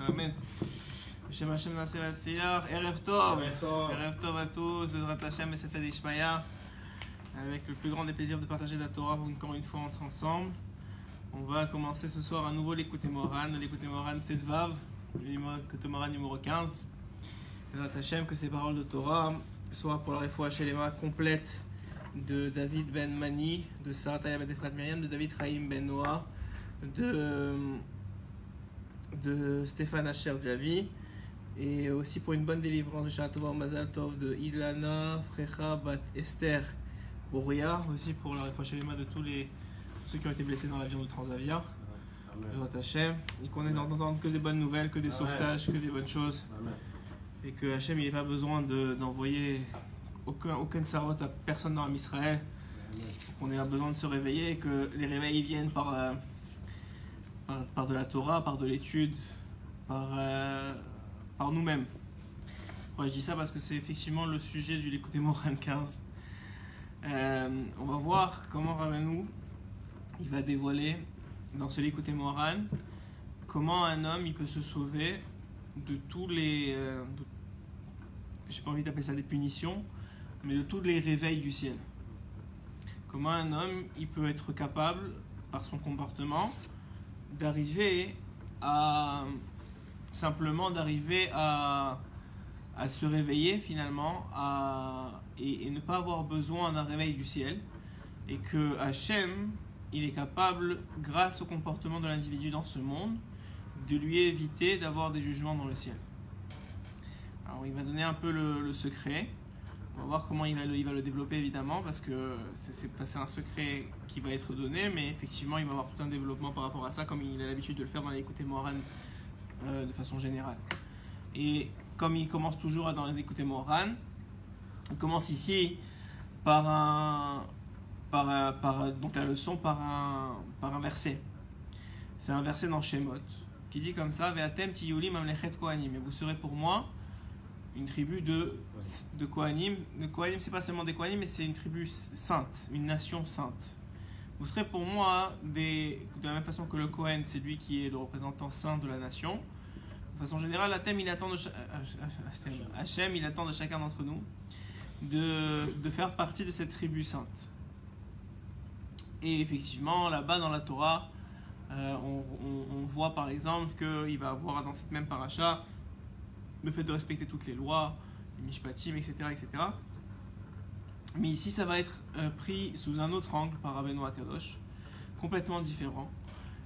Amen. Shem Hashem Nasser Asiyar. Erev Tov. Erev Tov à tous. Bezrat Hashem et Seta Dishmaya. Avec le plus grand des plaisirs de partager la Torah encore une fois ensemble. On va commencer ce soir à nouveau l'écouter Moran Tetvav, l'écouter Moran numéro 15. Bezrat Hashem, que ces paroles de Torah soient pour la réfoua Shelema complète de David ben Mani, de Sarah Taya ben Efrat Miriam, de David Chaim ben Noah, de Stéphane Asher Javi, et aussi pour une bonne délivrance de Shatova Mazal Tov de Ilana Frecha Bat Esther Boria, aussi pour la réfoua Shelema de tous ceux qui ont été blessés dans l'avion de Transavia. Hashem, et qu'on ait d'entendre que des bonnes nouvelles, que des sauvetages, que des bonnes choses. Amen. Et que Hachem, il n'ait pas besoin d'envoyer aucun sarot à personne dans Israël. Qu'on ait besoin de se réveiller et que les réveils viennent par de la Torah, par de l'étude, par nous-mêmes. Pourquoi je dis ça? Parce que c'est effectivement le sujet du L'écouter Moran 15. On va voir comment Rabbeinu il va dévoiler dans ce L'écouter Moran comment un homme il peut se sauver de tous les j'ai pas envie d'appeler ça des punitions, mais de tous les réveils du ciel. Comment un homme il peut être capable par son comportement d'arriver à se réveiller finalement et ne pas avoir besoin d'un réveil du ciel, et que Hachem il est capable, grâce au comportement de l'individu dans ce monde, de lui éviter d'avoir des jugements dans le ciel. Alors il va donner un peu le secret. On va voir comment il va le développer évidemment, parce que c'est un secret qui va être donné, mais effectivement il va avoir tout un développement par rapport à ça, comme il a l'habitude de le faire dans l'écouter Moran de façon générale. Et comme il commence toujours dans l'écouter Moran, il commence ici donc la leçon par un verset. C'est un verset dans Shemot qui dit comme ça: Ve'atem tiyuli mamlechet kohanim. Et vous serez pour moi une tribu de Kohanim. De Kohanim, c'est pas seulement des Kohanim, mais c'est une tribu sainte, une nation sainte. Vous serez pour moi de la même façon que le Kohen, c'est lui qui est le représentant saint de la nation. De façon générale, Hachem il attend de chacun d'entre nous de faire partie de cette tribu sainte. Et effectivement, là-bas dans la Torah, on voit par exemple qu'il va avoir dans cette même paracha le fait de respecter toutes les lois, les mishpatim, etc., etc. Mais ici, ça va être pris sous un autre angle par Rabbeinu Akadosh, complètement différent.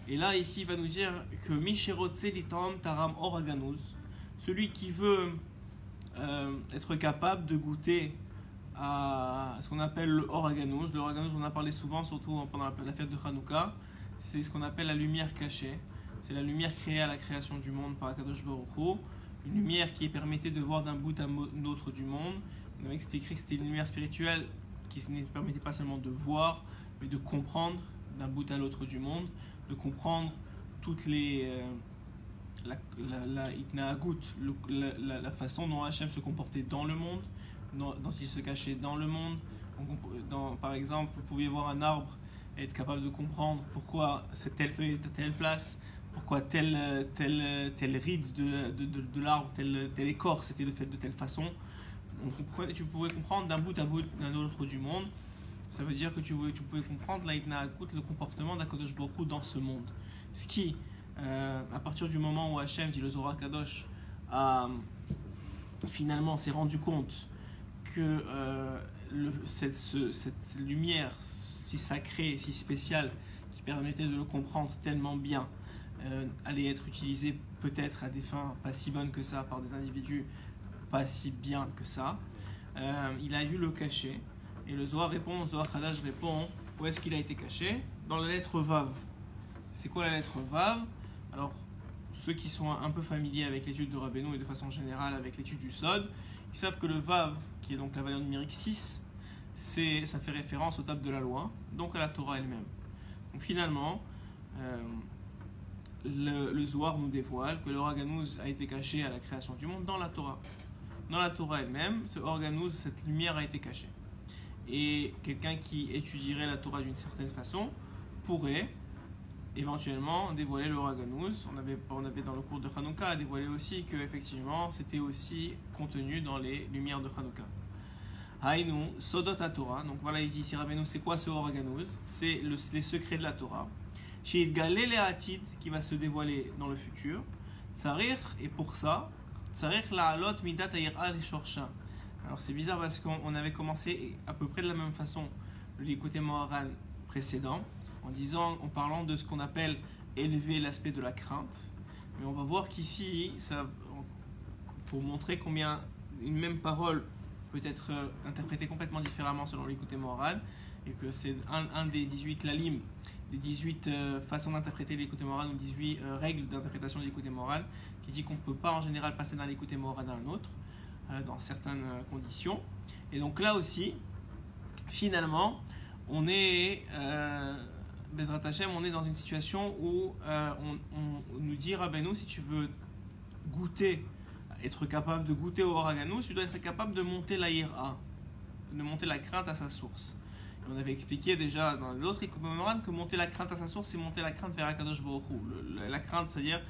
Et là, ici, il va nous dire que Misherotze litam taram oraganuz, celui qui veut être capable de goûter à ce qu'on appelle le oraganuz. Le oraganuz, on en a parlé souvent, surtout pendant la fête de Hanouka. C'est ce qu'on appelle la lumière cachée. C'est la lumière créée à la création du monde par Akadosh Baruch Hu. Une lumière qui permettait de voir d'un bout à l'autre du monde. On avait expliqué que c'était une lumière spirituelle qui ne permettait pas seulement de voir, mais de comprendre d'un bout à l'autre du monde, de comprendre toutes les la façon dont Hachem se comportait dans le monde, dont il se cachait dans le monde. Par exemple, vous pouviez voir un arbre et être capable de comprendre pourquoi telle feuille est à telle place, pourquoi telle ride de l'arbre, telle écorce était faite de telle façon. Tu pouvais comprendre d'un bout à bout d'un autre du monde. Ça veut dire que tu pouvais comprendre le comportement d'Akadosh Baruch Hu dans ce monde. Ce qui, à partir du moment où Hachem, dit le Zohar Kadosh, finalement s'est rendu compte que cette lumière si sacrée, si spéciale, qui permettait de le comprendre tellement bien, allait être utilisée peut-être à des fins pas si bonnes que ça, par des individus pas si bien que ça, il a dû le cacher. Et le Zohar Hadash répond où est-ce qu'il a été caché? Dans la lettre Vav. C'est quoi la lettre Vav? Alors, ceux qui sont un peu familiers avec l'étude de Rabbeinu et de façon générale avec l'étude du Sod, ils savent que le Vav, qui est donc la valeur numérique 6, ça fait référence aux tables de la loi, donc à la Torah elle-même. Donc finalement, le Zohar nous dévoile que le Oraganuz a été caché à la création du monde dans la Torah. Dans la Torah elle-même, ce Oraganuz, cette lumière a été cachée. Et quelqu'un qui étudierait la Torah d'une certaine façon pourrait éventuellement dévoiler le Raganuz. On avait dans le cours de Hanouka dévoilé aussi que effectivement c'était aussi contenu dans les lumières de Hanouka. Haïnou, Sodot Torah. Donc voilà, il dit ici Rabbeinu, c'est quoi ce Raganuz? C'est les secrets de la Torah. Shid Galele Atid, qui va se dévoiler dans le futur. Tsarir, et pour ça, Tsarir la Alot Midat Ayira le Shorsha. Alors c'est bizarre parce qu'on avait commencé à peu près de la même façon le Likutei Moharan précédent, en parlant de ce qu'on appelle élever l'aspect de la crainte. Mais on va voir qu'ici, pour montrer combien une même parole peut être interprétée complètement différemment selon le Likutei Moharan, et que c'est un des 18 lalim, des 18 façons d'interpréter le Likutei Moharan, ou 18 règles d'interprétation du Likutei Moharan, qui dit qu'on ne peut pas en général passer d'un Likutei Moharan à un autre, dans certaines conditions. Et donc là aussi, finalement, on est... Bezrat Hashem, on est dans une situation où on nous dit Rabbeinu, si tu veux goûter, être capable de goûter au Raganus, tu dois être capable de monter la ira, de monter la crainte à sa source. Et on avait expliqué déjà dans l'autre Likutei Moharan que monter la crainte à sa source, c'est monter la crainte vers Akadosh Baruch Hu. La crainte, c'est-à-dire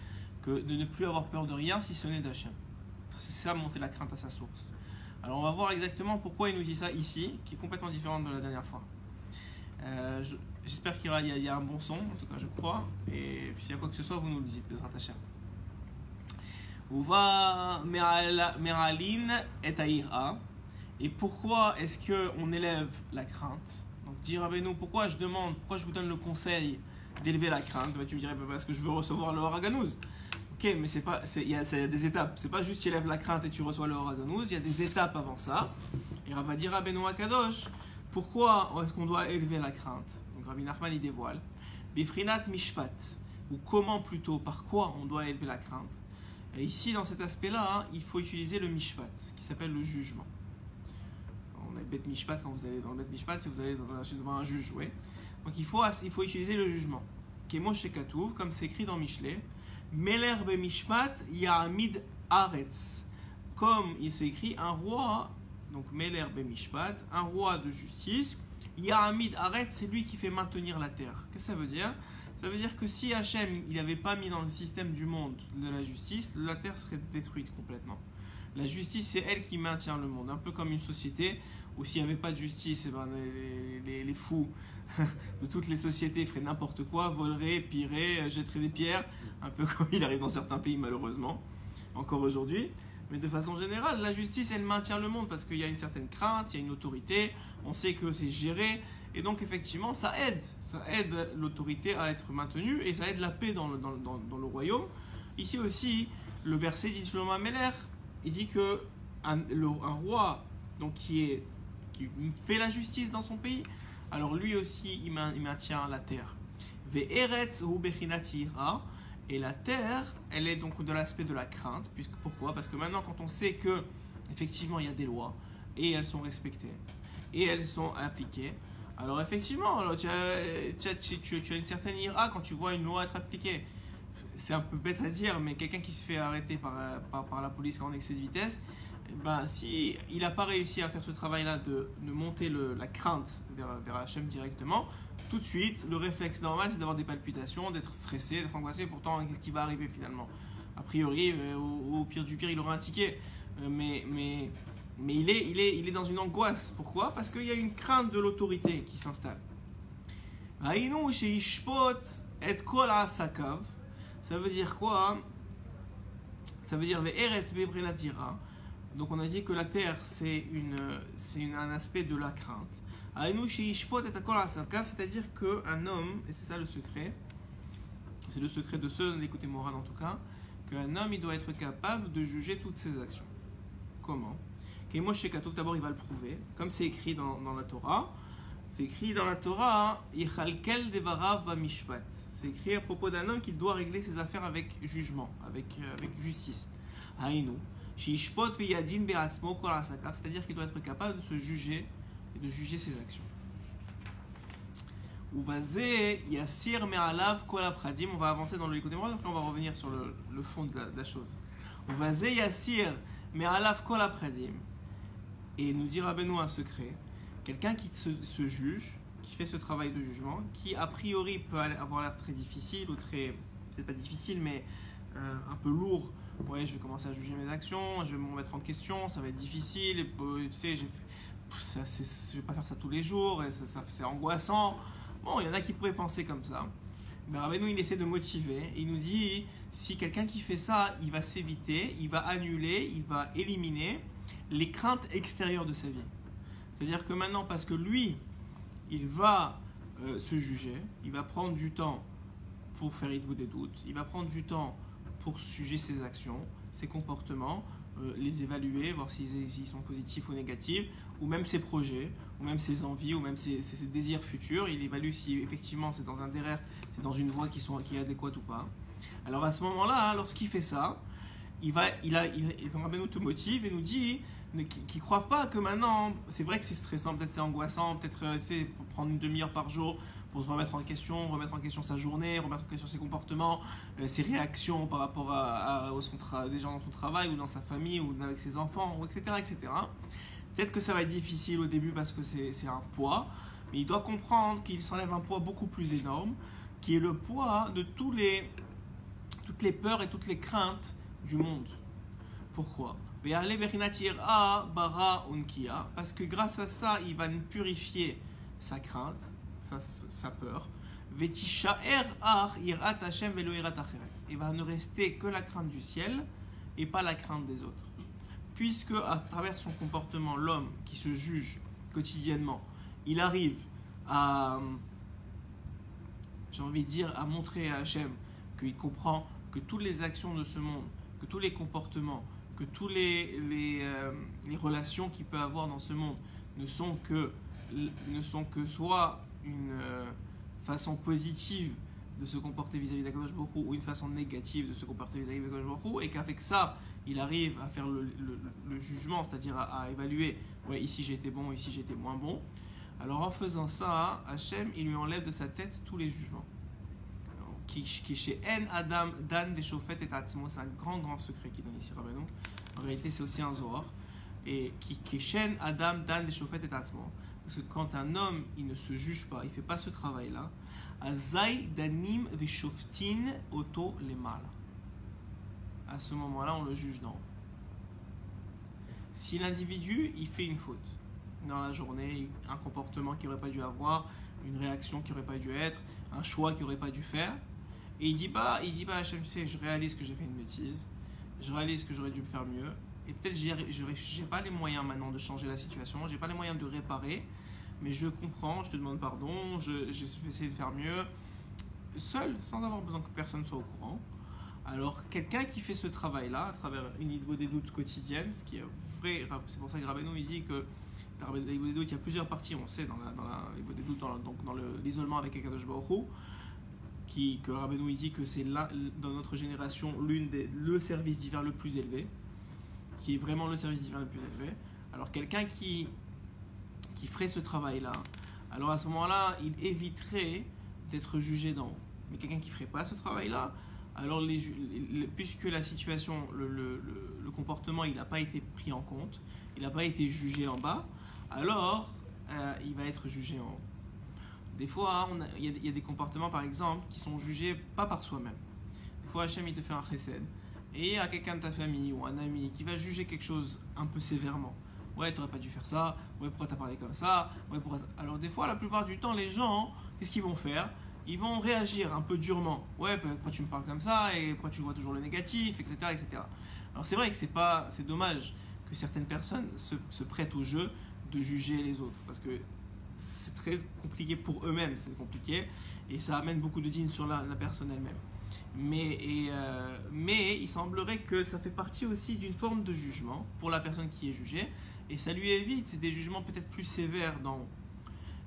que de ne plus avoir peur de rien si ce n'est d'Hashem. C'est ça, monter la crainte à sa source. Alors on va voir exactement pourquoi il nous dit ça ici, qui est complètement différent de la dernière fois. J'espère qu'il y a un bon son, en tout cas je crois, et s'il y a quoi que ce soit, vous nous le dites, Bezrat Hashem. Uva meralin et aïra. Et pourquoi est-ce qu'on élève la crainte? Donc dire Rabbeinu, pourquoi je vous donne le conseil d'élever la crainte? Tu me dirais, parce que je veux recevoir le Raganuz. Ok, mais il y a des étapes. C'est pas juste tu élèves la crainte et tu reçois le Raganuz, il y a des étapes avant ça. Et on va dire Rabbeinu Akadosh, pourquoi est-ce qu'on doit élever la crainte? Donc Rabbi Nachman il dévoile Bifrinat Mishpat, ou comment plutôt, par quoi on doit élever la crainte. Et ici dans cet aspect-là, il faut utiliser le Mishpat, qui s'appelle le jugement. On a Bet Mishpat, quand vous allez dans le Bet Mishpat, si vous allez devant un juge, ouais. Donc il faut utiliser le jugement. Kemo Shekatouv, comme c'est écrit dans Mishlei, Meler be Mishpat Ya'amid Aretz. Comme il s'est écrit, un roi, donc Meler be Mishpat, un roi de justice, Ya'amid Aretz, c'est lui qui fait maintenir la terre. Qu'est-ce que ça veut dire? Ça veut dire que si Hachem il n'avait pas mis dans le système du monde de la justice, la terre serait détruite complètement. La justice, c'est elle qui maintient le monde. Un peu comme une société où s'il n'y avait pas de justice, eh ben, les fous de toutes les sociétés feraient n'importe quoi, voleraient, pilleraient, jetteraient des pierres, un peu comme il arrive dans certains pays malheureusement, encore aujourd'hui. Mais de façon générale, la justice, elle maintient le monde parce qu'il y a une certaine crainte, il y a une autorité, on sait que c'est géré. Et donc effectivement, ça aide l'autorité à être maintenue et ça aide la paix dans le royaume. Ici aussi, le verset dit Shlomo Ameler, il dit que un roi donc, qui fait la justice dans son pays, alors lui aussi il maintient la terre. Ve'eretz hu bechinat yira, et la terre, elle est donc de l'aspect de la crainte. Pourquoi? Parce que maintenant, quand on sait que effectivement il y a des lois et elles sont respectées et elles sont appliquées, alors effectivement, tu as une certaine ira quand tu vois une loi être appliquée. C'est un peu bête à dire, mais quelqu'un qui se fait arrêter par la police en excès de vitesse, ben, si il n'a pas réussi à faire ce travail-là de monter la crainte vers Hachem directement, tout de suite, le réflexe normal, c'est d'avoir des palpitations, d'être stressé, d'être angoissé. Pourtant, qu'est-ce qui va arriver finalement? A priori, au pire du pire, il aura un ticket. Mais il est dans une angoisse. Pourquoi? Parce qu'il y a une crainte de l'autorité qui s'installe. Ça veut dire quoi? Ça veut dire donc on a dit que la terre c'est un aspect de la crainte. C'est-à-dire qu'un homme, et c'est ça le secret, c'est le secret de ceux de Likutei Moharan en tout cas, qu'un homme il doit être capable de juger toutes ses actions. Comment? D'abord il va le prouver, comme c'est écrit dans la Torah. C'est écrit dans la Torah, c'est écrit à propos d'un homme qui doit régler ses affaires avec jugement, avec justice. C'est-à-dire qu'il doit être capable de se juger et de juger ses actions. On va avancer dans le Likutei Moharan, après on va revenir sur le fond de la chose. Et nous dit Rabbeinu un secret. Quelqu'un qui se juge, qui fait ce travail de jugement, qui a priori peut avoir l'air très difficile, ou très, peut-être pas difficile, mais un peu lourd. Ouais, je vais commencer à juger mes actions, je vais me remettre en question, ça va être difficile, et, tu sais, je vais pas faire ça tous les jours, et c'est angoissant. Bon, il y en a qui pourraient penser comme ça. Mais Rabbeinu, il essaie de motiver. Il nous dit, si quelqu'un qui fait ça, il va s'éviter, il va annuler, il va éliminer les craintes extérieures de sa vie. C'est-à-dire que maintenant, parce que lui, il va se juger, il va prendre du temps pour faire idbou des doutes, il va prendre du temps pour juger ses actions, ses comportements, les évaluer, voir s'ils sont positifs ou négatifs, ou même ses projets, ou même ses envies, ou même ses désirs futurs. Il évalue si effectivement c'est dans un derrière, c'est dans une voie qui est adéquate ou pas. Alors à ce moment-là, lorsqu'il fait ça, Rabbeinu te motive et nous dit qu'ils ne croient pas que maintenant, c'est vrai que c'est stressant, peut-être c'est angoissant, peut-être pour prendre une demi-heure par jour pour se remettre en question sa journée, remettre en question ses comportements, ses réactions par rapport des gens dans son travail ou dans sa famille ou avec ses enfants, etc., etc. Peut-être que ça va être difficile au début parce que c'est un poids, mais il doit comprendre qu'il s'enlève un poids beaucoup plus énorme, qui est le poids de toutes les peurs et toutes les craintes du monde. Pourquoi ? Parce que grâce à ça, il va purifier sa crainte, sa peur. Il va ne rester que la crainte du ciel et pas la crainte des autres. Puisque à travers son comportement, l'homme qui se juge quotidiennement, il arrive à, à montrer à Hachem qu'il comprend que toutes les actions de ce monde, que tous les comportements, que toutes les relations qu'il peut avoir dans ce monde ne sont que soit une façon positive de se comporter vis-à-vis d'Akadosh Baruch Hu ou une façon négative de se comporter vis-à-vis d'Akadosh Baruch Hu, et qu'avec ça, il arrive à faire le jugement, c'est-à-dire à évaluer, ouais, ici j'ai été bon, ici j'ai été moins bon. Alors en faisant ça, Hachem, il lui enlève de sa tête tous les jugements. Qui chez En Adam Dan Veshofet et Atzmo, c'est un grand secret qu'il donne ici Rabbeinu. En réalité, c'est aussi un Zohar. Et qui chez Adam Dan Veshofet et Atzmo. Parce que quand un homme, il ne se juge pas, il ne fait pas ce travail-là, Azai Danim Veshoftin Oto Lemal. À ce moment-là, on le juge non. Si l'individu, il fait une faute dans la journée, un comportement qu'il n'aurait pas dû avoir, une réaction qui n'aurait pas dû être, un choix qu'il n'aurait pas dû faire, et il dit pas Hachem, tu sais, je réalise que j'ai fait une bêtise, je réalise que j'aurais dû me faire mieux, et peut-être j'ai pas les moyens maintenant de changer la situation, j'ai pas les moyens de réparer, mais je comprends, je te demande pardon, je vais essayer de faire mieux, seul, sans avoir besoin que personne soit au courant. Alors quelqu'un qui fait ce travail-là, à travers une idbou des doutes quotidienne, ce qui est vrai, c'est pour ça que Rabbeinu il dit que dans l'idbou des doutes, il y a plusieurs parties, on sait, dans l'idbou des doutes, dans l'isolement avec Akadosh Baruch Hu, que Rabbeinu il dit que c'est là, dans notre génération, le service divin le plus élevé, qui est vraiment le service divin le plus élevé. Alors quelqu'un qui ferait ce travail-là, alors à ce moment-là, il éviterait d'être jugé d'en haut. Mais quelqu'un qui ne ferait pas ce travail-là, alors puisque la situation, le comportement, il n'a pas été pris en compte, il n'a pas été jugé en bas, alors il va être jugé en haut. Des fois, il y a des comportements, par exemple, qui sont jugés pas par soi-même. Des fois, Hachem, il te fait un chesed, et il y a quelqu'un de ta famille ou un ami qui va juger quelque chose un peu sévèrement. Ouais, t'aurais pas dû faire ça, ouais, pourquoi t'as parlé comme ça, ouais, pourquoi ça. Alors des fois, la plupart du temps, les gens, qu'est-ce qu'ils vont faire ? Ils vont réagir un peu durement. Ouais, pourquoi tu me parles comme ça, et pourquoi tu vois toujours le négatif, etc. etc. Alors c'est vrai que c'est dommage que certaines personnes se prêtent au jeu de juger les autres, parce que c'est très compliqué pour eux-mêmes, c'est compliqué, et ça amène beaucoup de dînes sur la personne elle-même. Mais il semblerait que ça fait partie aussi d'une forme de jugement pour la personne qui est jugée, et ça lui évite des jugements peut-être plus sévères d'en haut.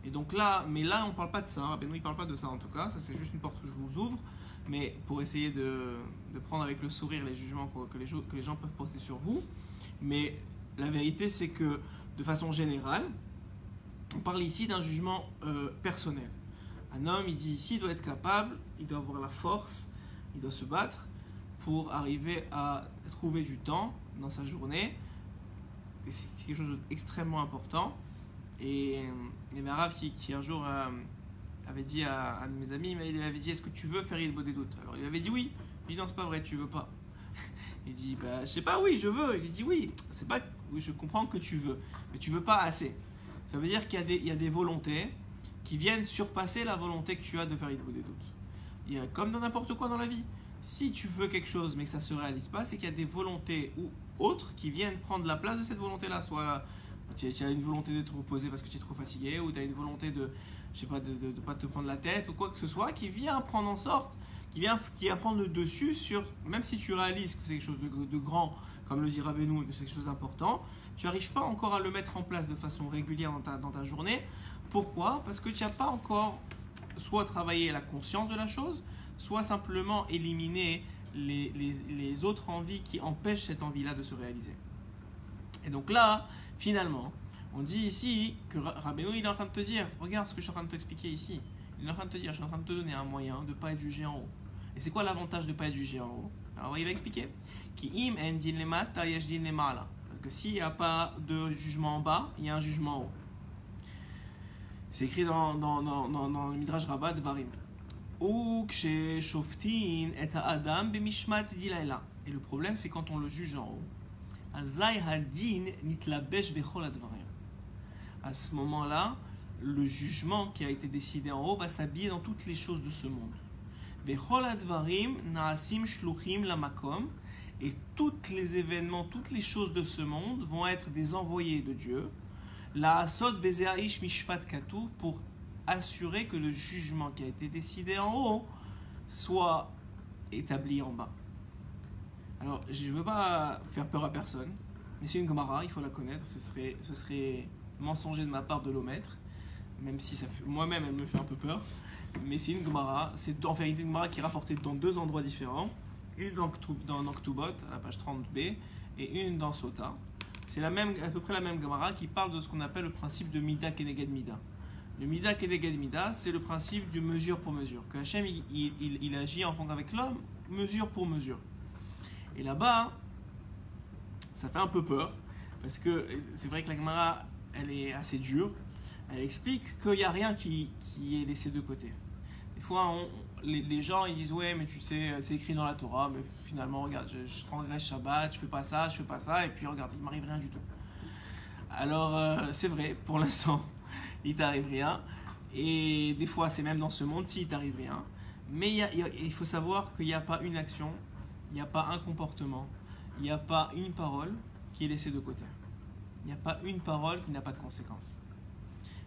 Et donc là, on ne parle pas de ça, Benoît il ne parle pas de ça en tout cas, ça c'est juste une porte que je vous ouvre, mais pour essayer de prendre avec le sourire les jugements que les gens peuvent porter sur vous. Mais la vérité c'est que de façon générale, on parle ici d'un jugement personnel. Un homme, il dit ici, il doit être capable, il doit avoir la force, il doit se battre pour arriver à trouver du temps dans sa journée. Et c'est quelque chose d'extrêmement important. Et il y avait un Rav qui un jour avait dit à un de mes amis, il avait dit, est-ce que tu veux faire Eid Bodedut? Alors il avait dit oui. Il dit non, c'est pas vrai, tu veux pas. Il dit, bah, je sais pas, oui, je veux. Il dit oui, c'est pas, oui, je comprends que tu veux, mais tu veux pas assez. Ça veut dire qu'il y a des volontés qui viennent surpasser la volonté que tu as de faire Eid Bodedut. Il y a comme dans n'importe quoi dans la vie. Si tu veux quelque chose mais que ça se réalise pas, c'est qu'il y a des volontés ou autres qui viennent prendre la place de cette volonté-là. Soit tu as une volonté de te reposer parce que tu es trop fatigué, ou tu as une volonté de, je sais pas, de pas te prendre la tête ou quoi que ce soit, qui vient prendre en sorte, qui vient prendre le dessus sur, même si tu réalises que c'est quelque chose de grand, comme le dit Rabbeinu, et que c'est quelque chose d'important, tu n'arrives pas encore à le mettre en place de façon régulière dans ta journée. Pourquoi? Parce que tu n'as pas encore soit travaillé la conscience de la chose, soit simplement éliminer les autres envies qui empêchent cette envie-là de se réaliser. Et donc là, finalement, on dit ici que Rabbeinu il est en train de te dire, regarde ce que je suis en train de t'expliquer ici. Il est en train de te dire, je suis en train de te donner un moyen de ne pas être jugé en haut. Et c'est quoi l'avantage de ne pas être jugé en haut? Alors il va expliquer. Parce que s'il n'y a pas de jugement en bas, il y a un jugement en haut. C'est écrit dans le Midrash Rabbah Dvarim. Et le problème, c'est quand on le juge en haut. À ce moment-là, le jugement qui a été décidé en haut va s'habiller dans toutes les choses de ce monde. Et tous les événements, toutes les choses de ce monde vont être des envoyés de Dieu. Pour assurer que le jugement qui a été décidé en haut soit établi en bas. Alors, je ne veux pas faire peur à personne, mais c'est une Gemara, il faut la connaître. Ce serait mensonger de ma part de l'omettre, même si moi-même elle me fait un peu peur. Mais c'est une Gemara, c'est en fait une Gemara qui est rapportée dans deux endroits différents, une dans Ktubot, à la page 30b, et une dans Sota. C'est à peu près la même Gemara qui parle de ce qu'on appelle le principe de Mida Keneged Mida. Le Mida Keneged Mida, c'est le principe du mesure pour mesure. Que Hachem, il agit en fonction avec l'homme, mesure pour mesure. Et là-bas, ça fait un peu peur, parce que c'est vrai que la Gemara, elle est assez dure. Elle explique qu'il n'y a rien qui est laissé de côté. Des fois, les gens, ils disent, ouais, mais tu sais, c'est écrit dans la Torah, mais finalement, regarde, je transgresse Shabbat, je fais pas ça, et puis regarde, il m'arrive rien du tout. Alors, c'est vrai, pour l'instant, il t'arrive rien. Et des fois, c'est même dans ce monde, il t'arrive rien. Mais il faut savoir qu'il n'y a pas une action, il n'y a pas un comportement, il n'y a pas une parole qui est laissée de côté. Il n'y a pas une parole qui n'a pas de conséquences.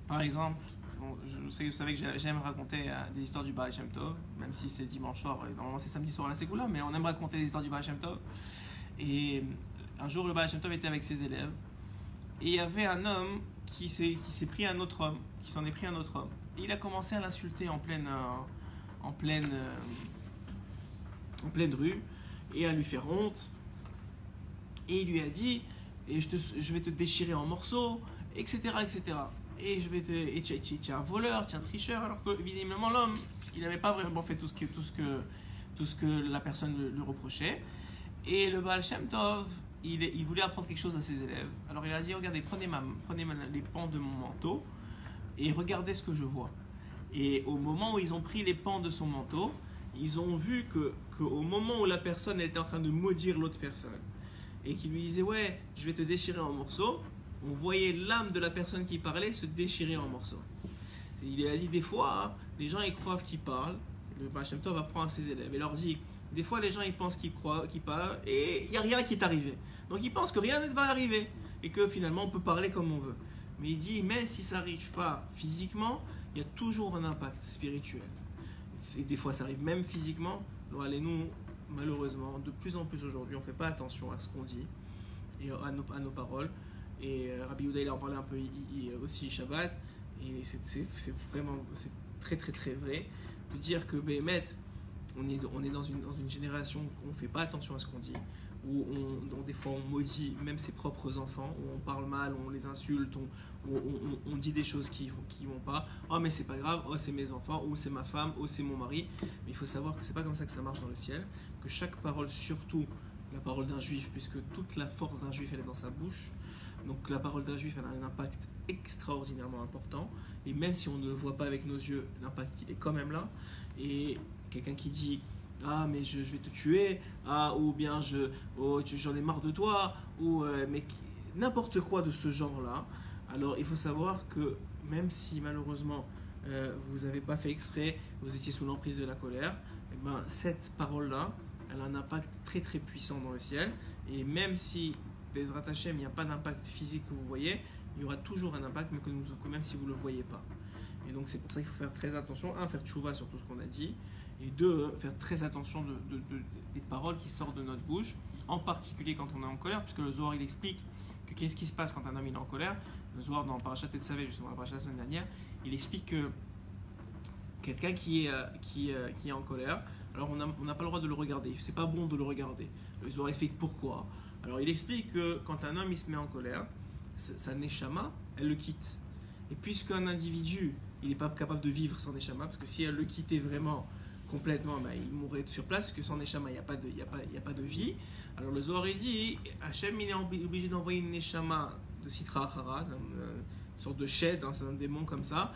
Par exemple, vous savez que j'aime raconter des histoires du Baal Shem Tov, même si c'est dimanche soir, normalement c'est samedi soir à la Ségoula, mais on aime raconter des histoires du Baal Shem Tov. Et un jour, le Baal Shem Tov était avec ses élèves, et il y avait un homme qui s'est pris un autre homme, qui s'en est pris un autre homme. Et il a commencé à l'insulter en pleine rue, et à lui faire honte. Et il lui a dit, et je vais te déchirer en morceaux, etc., etc. Et tu es un voleur, tu es un tricheur, alors que visiblement l'homme, il n'avait pas vraiment fait tout ce que la personne lui reprochait. Et le Baal Shem Tov, il voulait apprendre quelque chose à ses élèves. Alors il a dit, regardez, prenez les pans de mon manteau et regardez ce que je vois. Et au moment où ils ont pris les pans de son manteau, ils ont vu qu'au moment où la personne était en train de maudire l'autre personne, et qui lui disait, ouais, je vais te déchirer en morceaux, on voyait l'âme de la personne qui parlait se déchirer en morceaux. Et il a dit, des fois, les gens ils croient qu'ils parlent, le Baal Shem Tov apprend à ses élèves et leur dit, des fois les gens ils pensent qu'ils parlent et il n'y a rien qui est arrivé. Donc ils pensent que rien ne va arriver et que finalement on peut parler comme on veut. Mais il dit, même si ça n'arrive pas physiquement, il y a toujours un impact spirituel. Et des fois ça arrive même physiquement. Alors allez, nous, malheureusement, de plus en plus aujourd'hui, on ne fait pas attention à ce qu'on dit et à nos paroles. Et Rabbi Yehuda il en parlait un peu aussi Shabbat, et c'est vraiment, c'est très très très vrai de dire que Béhémet, on est dans une génération où on ne fait pas attention à ce qu'on dit, où des fois on maudit même ses propres enfants, où on parle mal, on les insulte, on dit des choses qui vont pas. Oh mais c'est pas grave, oh c'est mes enfants, ou c'est ma femme, ou c'est mon mari. Mais il faut savoir que c'est pas comme ça que ça marche dans le ciel, que chaque parole, surtout la parole d'un juif, puisque toute la force d'un juif elle est dans sa bouche, Donc la parole d'un juif, elle a un impact extraordinairement important. Et même si on ne le voit pas avec nos yeux, l'impact, il est quand même là. Et quelqu'un qui dit « Ah, mais je vais te tuer », ah, ou bien oh, j'en ai marre de toi, ou mais n'importe quoi de ce genre-là. Alors il faut savoir que même si malheureusement vous n'avez pas fait exprès, vous étiez sous l'emprise de la colère, et ben, cette parole-là, elle a un impact très très puissant dans le ciel. Et même si Bezrat Hashem, il n'y a pas d'impact physique que vous voyez, il y aura toujours un impact, mais que même si vous ne le voyez pas. Et donc c'est pour ça qu'il faut faire très attention, un, faire tchouva sur tout ce qu'on a dit, et deux, faire très attention des paroles qui sortent de notre bouche, en particulier quand on est en colère, puisque le Zohar il explique que qu'est-ce qui se passe quand un homme il est en colère. Le Zohar dans Parashat Tetzavé, justement la parashat de la semaine dernière, il explique que quelqu'un qui est en colère, alors on n'a pas le droit de le regarder, c'est pas bon de le regarder. Le Zohar explique pourquoi. Alors il explique que quand un homme il se met en colère, sa neshama, elle le quitte. Et puisqu'un individu, il n'est pas capable de vivre sans neshama, parce que si elle le quittait vraiment complètement, ben, il mourrait sur place, parce que sans neshama, il n'y a pas de vie. Alors le Zohar dit, Hachem il est obligé d'envoyer une neshama de Sitra Achara, une sorte de shed, c'est un démon comme ça,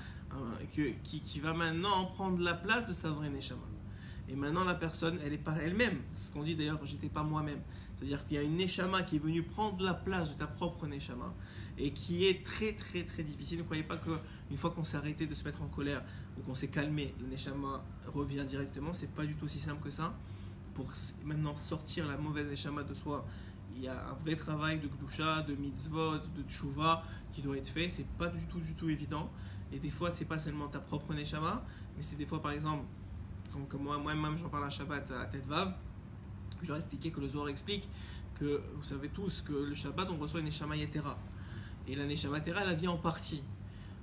qui va maintenant prendre la place de sa vraie neshama. Et maintenant la personne, elle est pas elle-même, c'est ce qu'on dit d'ailleurs, j'étais pas moi-même. C'est-à-dire qu'il y a une neshama qui est venue prendre la place de ta propre neshama et qui est très très très difficile. Ne croyez pas qu'une fois qu'on s'est arrêté de se mettre en colère ou qu'on s'est calmé, la neshama revient directement. C'est pas du tout aussi simple que ça. Pour maintenant sortir la mauvaise neshama de soi, il y a un vrai travail de gdusha, de mitzvot, de tshuva qui doit être fait. C'est pas du tout évident. Et des fois, c'est pas seulement ta propre neshama, mais c'est des fois, par exemple, comme moi-même j'en parle à Shabbat à Tetvav, je leur ai expliqué que le Zohar explique que vous savez tous que le Shabbat on reçoit une Neshama Yetera. Et la Neshama Yetera elle vient en partie.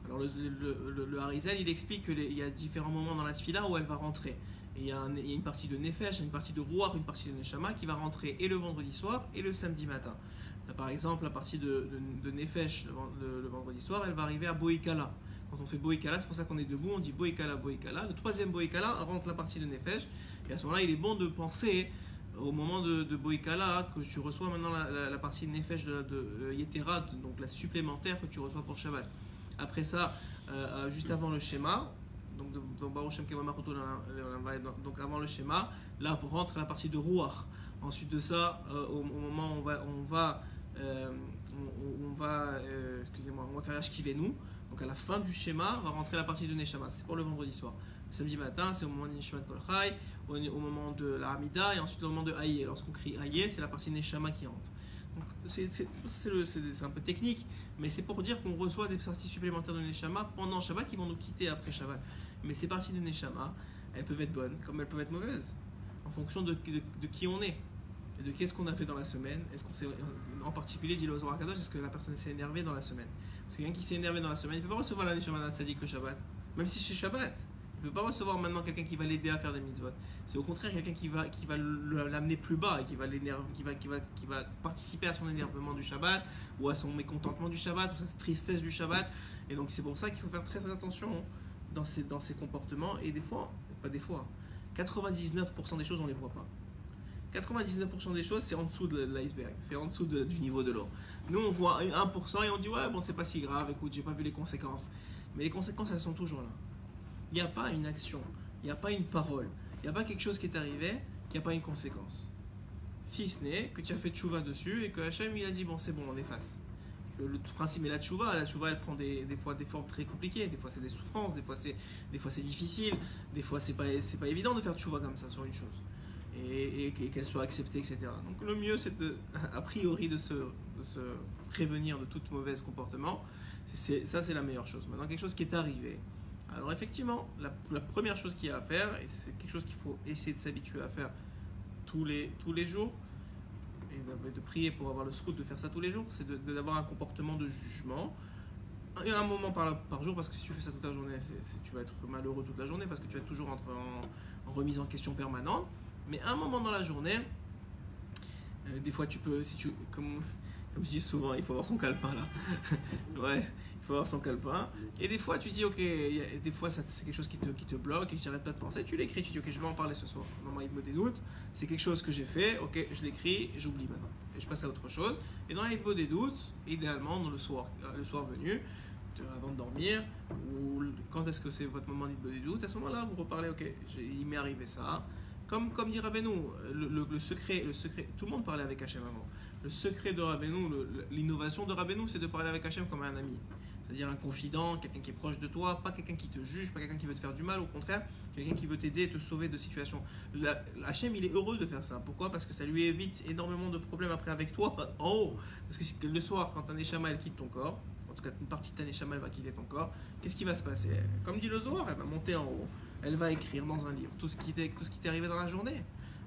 Alors le Harizal il explique qu'il y a différents moments dans la Tfila où elle va rentrer. Et il y a une partie de Nefesh, une partie de Ruach, une partie de Neshama qui va rentrer et le vendredi soir et le samedi matin. Là, par exemple, la partie de Nefesh le vendredi soir elle va arriver à Boïkala. Quand on fait Boïkala, c'est pour ça qu'on est debout, on dit Boïkala, Boïkala. Le troisième Boïkala rentre la partie de Nefesh. Et à ce moment-là, il est bon de penser au moment de Boïkala que tu reçois maintenant la partie Nefesh de Yetera, donc la supplémentaire que tu reçois pour Shabbat. Après ça, juste avant le schéma, donc Baruch Shem Kevama donc avant le schéma, là rentre la partie de Ruach. Ensuite de ça, au moment où on va faire Ashkivenu. Donc à la fin du schéma, va rentrer la partie de Neshama. C'est pour le vendredi soir. Le samedi matin, c'est au moment de Neshama Kol Chai, au moment de la Hamida, et ensuite au moment de Hayé. Lorsqu'on crie Hayé, c'est la partie Neshama qui rentre. Donc c'est un peu technique, mais c'est pour dire qu'on reçoit des parties supplémentaires de Neshama pendant Shabbat qui vont nous quitter après Shabbat. Mais ces parties de Neshama, elles peuvent être bonnes comme elles peuvent être mauvaises, en fonction de qui on est. Et de qu'est-ce qu'on a fait dans la semaine. Est-ce qu'on s'est, en particulier, dit le Zohar Kadosh, est-ce que la personne s'est énervée dans la semaine? Parce que quelqu'un qui s'est énervé dans la semaine, il ne peut pas recevoir la Neshama d'un Tzadik le Shabbat, même si c'est Shabbat. Il ne peut pas recevoir maintenant quelqu'un qui va l'aider à faire des mitzvot. C'est au contraire quelqu'un qui va l'amener plus bas et qui va participer à son énervement du Shabbat ou à son mécontentement du Shabbat ou sa tristesse du Shabbat. Et donc c'est pour ça qu'il faut faire très attention dans ces comportements. Et des fois, pas des fois, 99% des choses on ne les voit pas. 99% des choses, c'est en dessous de l'iceberg, c'est en dessous du niveau de l'eau. Nous, on voit 1% et on dit ouais, bon, c'est pas si grave, écoute, j'ai pas vu les conséquences. Mais les conséquences, elles sont toujours là. Il n'y a pas une action, il n'y a pas une parole, il n'y a pas quelque chose qui est arrivé qui n'a pas une conséquence. Si ce n'est que tu as fait tchouva dessus et que Hachem il a dit bon, c'est bon, on efface. Le principe est la tchouva elle prend des fois des formes très compliquées, des fois c'est des souffrances, des fois c'est difficile, des fois c'est pas évident de faire tchouva comme ça sur une chose. Et qu'elle soit acceptée, etc. Donc le mieux c'est a priori de se prévenir de tout mauvais comportement. Ça c'est la meilleure chose. Maintenant quelque chose qui est arrivé. Alors effectivement, la première chose qu'il y a à faire, et c'est quelque chose qu'il faut essayer de s'habituer à faire tous les jours, et de prier pour avoir le srout de faire ça tous les jours, c'est d'avoir un comportement de jugement. Et un moment par jour, parce que si tu fais ça toute la journée, tu vas être malheureux toute la journée, parce que tu vas toujours en remise en question permanente. Mais un moment dans la journée, des fois tu peux, comme je dis souvent, il faut avoir son calepin là. Ouais, il faut avoir son calepin. Et des fois, tu dis, ok, des fois, c'est quelque chose qui te bloque et que j'arrête pas de penser. Tu l'écris, tu dis, ok, je vais en parler ce soir. Dans Aïd Bodé Dout, c'est quelque chose que j'ai fait, ok, je l'écris et j'oublie maintenant. Et je passe à autre chose. Et dans Aïd Bodé Dout, idéalement, dans le soir venu, avant de dormir, ou quand est-ce que c'est votre moment d'Aïd Bodé Dout, à ce moment-là, vous reparlez, ok, il m'est arrivé ça. Comme dit Rabbeinu, le secret, tout le monde parlait avec Hachem avant. Le secret de Rabbeinu, l'innovation de Rabbeinu, c'est de parler avec Hachem comme un ami. C'est-à-dire un confident, quelqu'un qui est proche de toi, pas quelqu'un qui te juge, pas quelqu'un qui veut te faire du mal, au contraire, quelqu'un qui veut t'aider et te sauver de situations. Hachem, il est heureux de faire ça. Pourquoi? Parce que ça lui évite énormément de problèmes après avec toi, en haut. Parce que le soir, quand un Neshama elle quitte ton corps, en tout cas une partie de ta Neshama elle va quitter ton corps, qu'est-ce qui va se passer? Comme dit le Zohar, elle va monter en haut, elle va écrire dans un livre tout ce qui t'est arrivé dans la journée.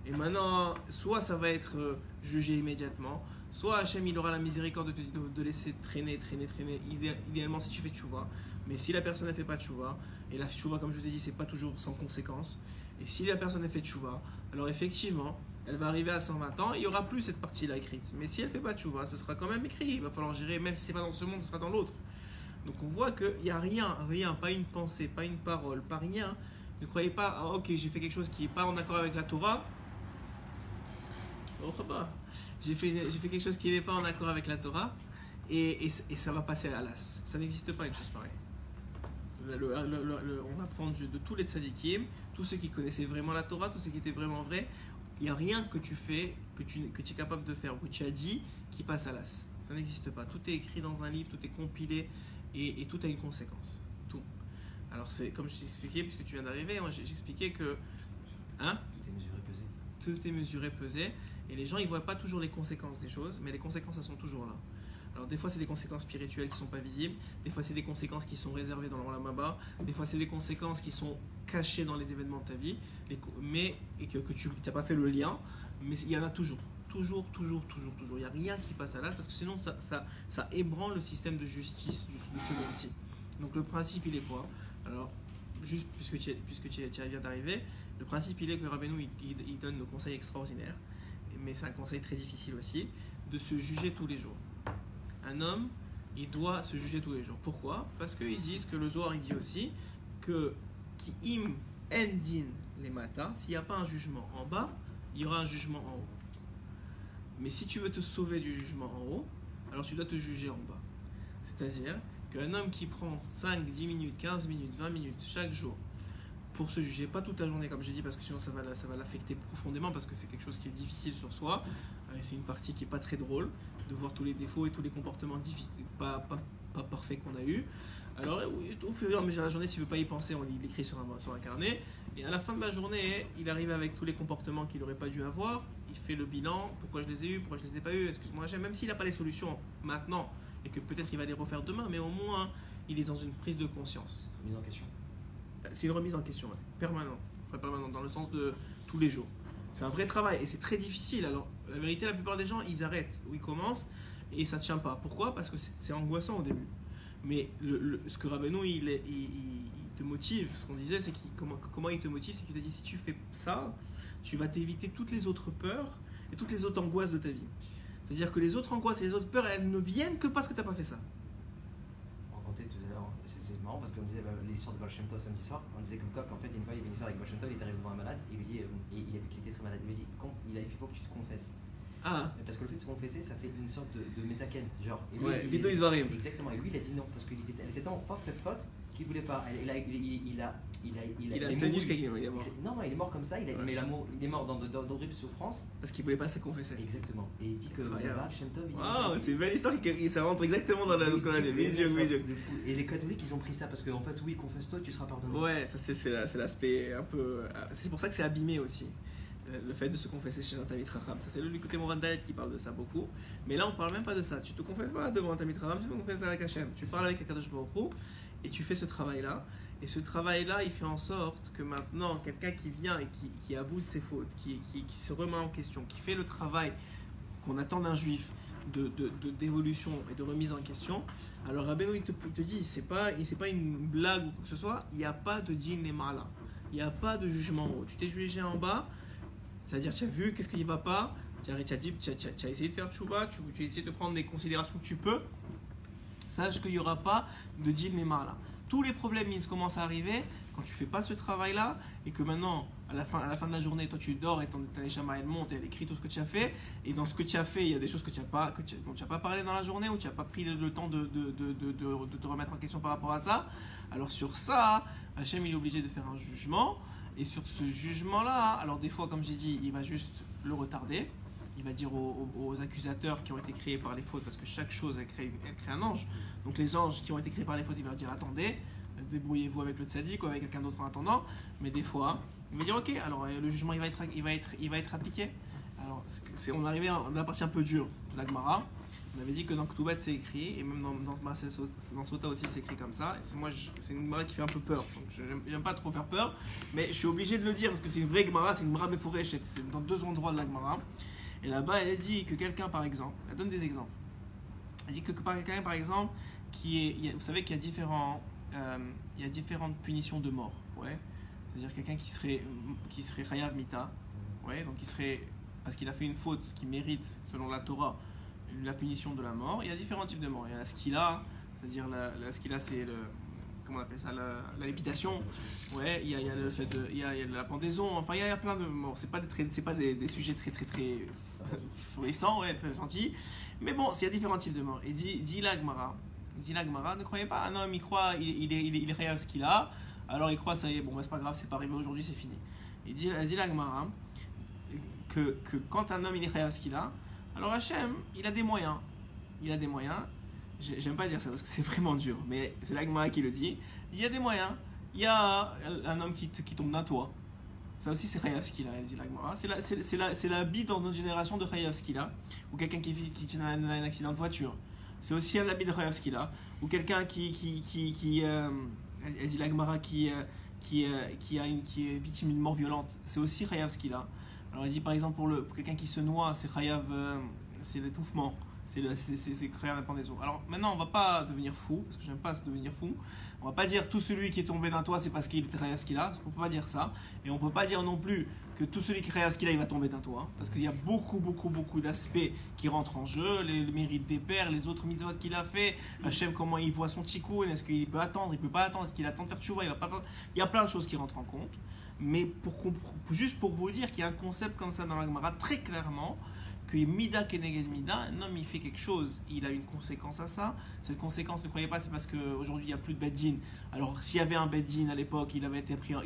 Et maintenant, soit ça va être jugé immédiatement, soit Hachem il aura la miséricorde de laisser traîner, idéalement si tu fais tchouva. Mais si la personne ne fait pas tchouva, et la tchouva comme je vous ai dit c'est pas toujours sans conséquence, et si la personne a fait tchouva, alors effectivement elle va arriver à 120 ans, il n'y aura plus cette partie là écrite. Mais si elle ne fait pas tchouva, ce sera quand même écrit, il va falloir gérer, même si c'est pas dans ce monde, ce sera dans l'autre. Donc on voit qu'il n'y a rien, pas une pensée, pas une parole, pas rien. Ne croyez pas, ah, ok j'ai fait quelque chose qui n'est pas en accord avec la Torah. J'ai fait quelque chose qui n'est pas en accord avec la Torah et ça va passer à l'as. Ça n'existe pas une chose pareille. On apprend de tous les tzadikim, tous ceux qui connaissaient vraiment la Torah, tous ceux qui étaient vraiment vrais. Il n'y a rien que tu fais, que tu es capable de faire, que tu as dit, qui passe à l'as. Ça n'existe pas. Tout est écrit dans un livre, tout est compilé et tout a une conséquence. Tout. Alors c'est comme je t'ai expliqué, puisque tu viens d'arriver, j'expliquais que... Hein? Tout est mesuré, pesé. Tout est mesuré, pesé. Et les gens, ils ne voient pas toujours les conséquences des choses, mais les conséquences, elles sont toujours là. Alors, des fois, c'est des conséquences spirituelles qui ne sont pas visibles. Des fois, c'est des conséquences qui sont réservées dans l'Olam Haba. Des fois, c'est des conséquences qui sont cachées dans les événements de ta vie. Et que tu n'as pas fait le lien. Mais il y en a toujours. Toujours. Il n'y a rien qui passe à l'as parce que sinon, ça ébranle le système de justice de ce monde-ci. Donc, le principe, il est quoi? Alors, juste puisque tu viens d'arriver, le principe, il est que Rabbeinu, il donne le conseil extraordinaire. Mais c'est un conseil très difficile aussi, de se juger tous les jours. Un homme, il doit se juger tous les jours. Pourquoi? Parce qu'ils disent que le Zohar, il dit aussi que qui im en din les matas, s'il n'y a pas un jugement en bas, il y aura un jugement en haut. Mais si tu veux te sauver du jugement en haut, alors tu dois te juger en bas. C'est-à-dire qu'un homme qui prend 5, 10 minutes, 15 minutes, 20 minutes chaque jour pour se juger, pas toute la journée comme j'ai dit parce que sinon ça va l'affecter profondément parce que c'est quelque chose qui est difficile sur soi, c'est une partie qui est pas très drôle de voir tous les défauts et tous les comportements pas parfaits qu'on a eu. Alors au fur et à mesure de la journée, s'il ne veut pas y penser, on l'écrit sur un carnet et à la fin de la journée il arrive avec tous les comportements qu'il n'aurait pas dû avoir, il fait le bilan, pourquoi je les ai eus, pourquoi je les ai pas eus, excuse-moi même s'il n'a pas les solutions maintenant et que peut-être il va les refaire demain, mais au moins il est dans une prise de conscience. C'est une remise en question. C'est une remise en question, ouais. Permanente, dans le sens de tous les jours. C'est un vrai travail et c'est très difficile. Alors, la vérité, la plupart des gens, ils arrêtent ou ils commencent et ça ne tient pas. Pourquoi? Parce que c'est angoissant au début. Mais ce que Rabbeinu, il te motive, ce qu'on disait, c'est comment il te motive, c'est qu'il te dit si tu fais ça, tu vas t'éviter toutes les autres peurs et toutes les autres angoisses de ta vie. C'est-à-dire que les autres angoisses et les autres peurs, elles ne viennent que parce que tu n'as pas fait ça. C'est marrant parce qu'on disait l'histoire de Baal Shem Tov samedi soir, on disait comme quoi qu'en fait une fois il y avait une histoire avec Baal Shem Tov, il est arrivé devant un malade et il lui dit, il a vu qu'il était très malade, il lui dit il faut que tu te confesses. Ah. Parce que le fait de se confesser ça fait une sorte de métaken, genre. Et lui, ouais, Vido Isvarim. Exactement, et lui il a dit non parce qu'elle était tellement forte cette faute qu'il voulait pas. Il a tenu jusqu'à il est mort. Non, il est mort comme ça, mais il est mort dans d'horribles souffrances. Parce qu'il voulait pas se confesser. Exactement. Et il dit que Baal Shem Tov. C'est une belle histoire, ça rentre exactement dans ce qu'on a dit. Et les catholiques ils ont pris ça parce qu'en fait, oui, confesse-toi, tu seras pardonné. Ouais, ça c'est l'aspect un peu. C'est pour ça que c'est abîmé aussi. Le fait de se confesser chez un Tamid Chacham. Ça, c'est le côté Moran Dalet qui parle de ça beaucoup. Mais là, on parle même pas de ça. Tu te confesses pas devant un Tamid Chacham, tu te confesses avec Hachem. Tu parles avec Akadosh Baruch Hu et tu fais ce travail-là. Et ce travail-là, il fait en sorte que maintenant, quelqu'un qui vient et qui avoue ses fautes, qui se remet en question, qui fait le travail qu'on attend d'un juif d'évolution et de remise en question, alors Rabbeinu, il te dit, c'est pas une blague ou quoi que ce soit, il n'y a pas de din lemala. Il n'y a pas de jugement en haut. Tu t'es jugé en bas, c'est-à-dire tu as vu qu'est-ce qui ne va pas, tu as essayé de faire tchouva, tu as essayé de prendre les considérations que tu peux, sache qu'il n'y aura pas de deal Nema là. Tous les problèmes ils commencent à arriver quand tu fais pas ce travail là et que maintenant à la fin de la journée toi tu dors et ta neshama elle monte et elle écrit tout ce que tu as fait et dans ce que tu as fait il y a des choses que dont tu n'as pas parlé dans la journée ou tu n'as pas pris le temps de te remettre en question par rapport à ça. Alors sur ça Hachem il est obligé de faire un jugement et sur ce jugement là alors des fois comme j'ai dit il va juste le retarder. Il va dire aux accusateurs qui ont été créés par les fautes, parce que chaque chose elle crée un ange. Donc les anges qui ont été créés par les fautes, il va leur dire attendez, débrouillez-vous avec le tzaddik ou avec quelqu'un d'autre en attendant. Mais des fois, il va dire ok, alors le jugement il va être appliqué. Alors on arrivait dans la partie un peu dure de la Gemara. On avait dit que dans Ketubot c'est écrit, et même dans Sota aussi c'est écrit comme ça. C'est une Gemara qui fait un peu peur, donc je n'aime pas trop faire peur, mais je suis obligé de le dire parce que c'est une vraie Gemara, c'est une Gemara Meforesh, c'est dans 2 endroits de la Gemara. Et là-bas, elle dit que quelqu'un, par exemple, elle donne des exemples. Elle dit que quelqu'un, par exemple, vous savez qu'il y a différentes punitions de mort. Ouais. C'est-à-dire quelqu'un qui serait Chayav Mita, ouais, donc parce qu'il a fait une faute qui mérite, selon la Torah, la punition de la mort. Il y a différents types de morts. Il y a la skila, c'est-à-dire la skila, c'est comment on appelle ça, la lépitation, ouais, il y a le fait il y a la pendaison, enfin il y a plein de morts, c'est pas des sujets très florissants, ouais, très gentils, mais bon, il y a différents types de morts. Et dit la Gemara, ne croyez pas, un homme il croit, il est réel ce qu'il a, alors il croit ça y est, bon c'est pas grave, c'est pas arrivé aujourd'hui, c'est fini. Et dit la Gemara que quand un homme il est réel ce qu'il a, alors Hachem il a des moyens. J'aime pas dire ça parce que c'est vraiment dur, mais c'est la Gemara qui le dit. Il y a des moyens. Il y a un homme qui tombe d'un toit. Ça aussi, c'est Chayav Skila, elle dit la Gemara. C'est la bite dans notre génération de Chayav Skila. Ou quelqu'un qui a un accident de voiture. C'est aussi un habit de Chayav Skila. Ou quelqu'un elle dit la Gemara qui est victime d'une mort violente. C'est aussi Chayav Skila. Alors elle dit par exemple pour quelqu'un qui se noie, c'est Chayav, c'est l'étouffement. C'est créer un pendaison. Alors maintenant, on va pas devenir fou, parce que j'aime pas devenir fou. On va pas dire tout celui qui est tombé d'un toit, c'est parce qu'il était réel ce qu'il a. On peut pas dire ça. Et on peut pas dire non plus que tout celui qui est réel ce qu'il a, il va tomber d'un toit. Parce qu'il y a beaucoup d'aspects qui rentrent en jeu. Les mérites des pères, les autres mitzvot qu'il a fait. Hachem, comment il voit son tikkun. Est-ce qu'il peut attendre, il peut pas attendre. Est-ce qu'il attend de faire tchouva, il va pas attendre. Il y a plein de choses qui rentrent en compte. Mais juste pour vous dire qu'il y a un concept comme ça dans la Gemara, très clairement, que Mida Keneged Mida, un homme il fait quelque chose, il a une conséquence à ça. Cette conséquence, ne croyez pas, c'est parce qu'aujourd'hui il n'y a plus de Beddin. Alors s'il y avait un Beddin à l'époque, il avait été pris,